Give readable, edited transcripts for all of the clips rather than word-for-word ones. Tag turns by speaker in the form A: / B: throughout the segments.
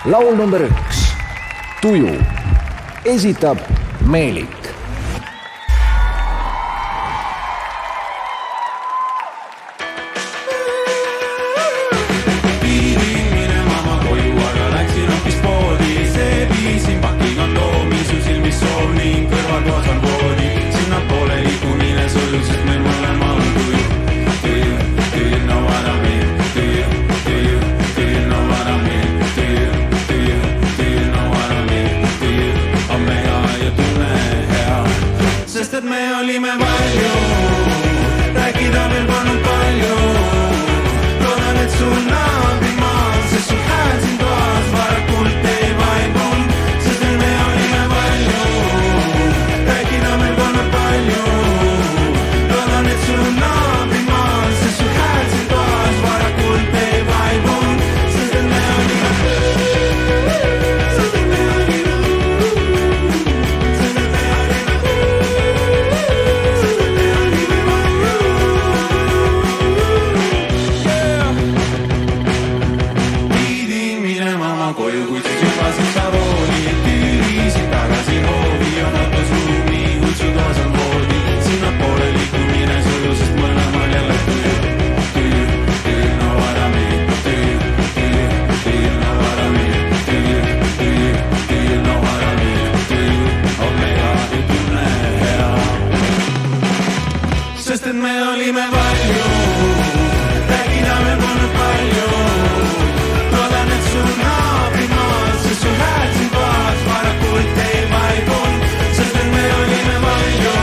A: laul number 1, Tuju, esitab Meelik.
B: Pidin minema ma koju, aga läksin hoopis poodi. See viisin paki kondoomi, su silmis soov ning kõrvaltoas on voodi. Sinnapoole liikumine sujub, sest meil mõlemal on tuju. Tuju, tuju, no what I mean. Tuju, tuju, tuju, no what I mean. Tuju, tuju, tuju, no what I mean. Tuju on mega ja tunne hea, sest et me olime palju. Rääkida veel polnud palju. Loodan, et sul naabrimaal, sest sul hääl siin toas varakult ei vaibunud, sest et me olime palju. Rääkida meil polnud palju. Loodan, et sul naabrimaal, sest sul hääl siin toas varakult ei vaibunud, sest et me olime koju, kuid siis juba sa rooli, et tüürisid tagasi hoovi. On autos ruumi, kuid su toas on voodi. Sinnapoole liikumine sujub, sest mõlemal jälle tuju. Tuju, tuju, no what I mean. Tuju, tuju, tuju, no what I mean. Tuju, tuju, tuju, no what I mean. Tuju on mega ja tunne hea, sest et me olime palju. Rääkida meil polnud palju. Loodan, et sul naabrimaal, sest sul hääl siin toas varakult ei vaibunud, sest et me olime palju.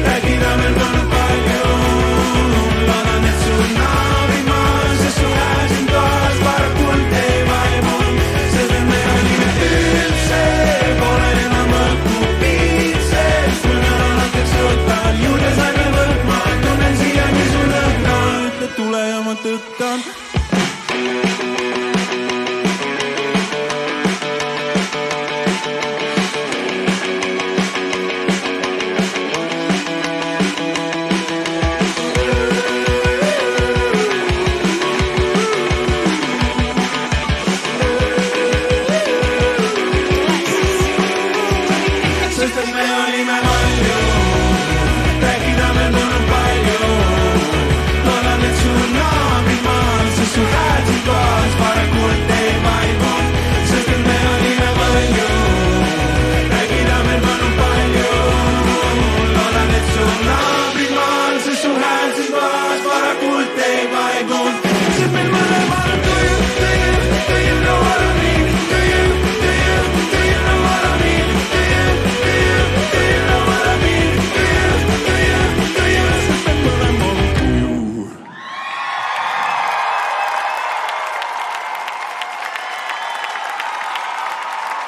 B: Rääkida meil polnud palju. Loodan, et sul naabrimaal, sest sul hääl siin toas varakult ei vaibunud, sest et me olime üldse. Pole enam õhku piitse, sul on hetkeks õhtal. Juurde saime võtma, tunnen siiani su lõhna. Ütle tule ja ma tõttan.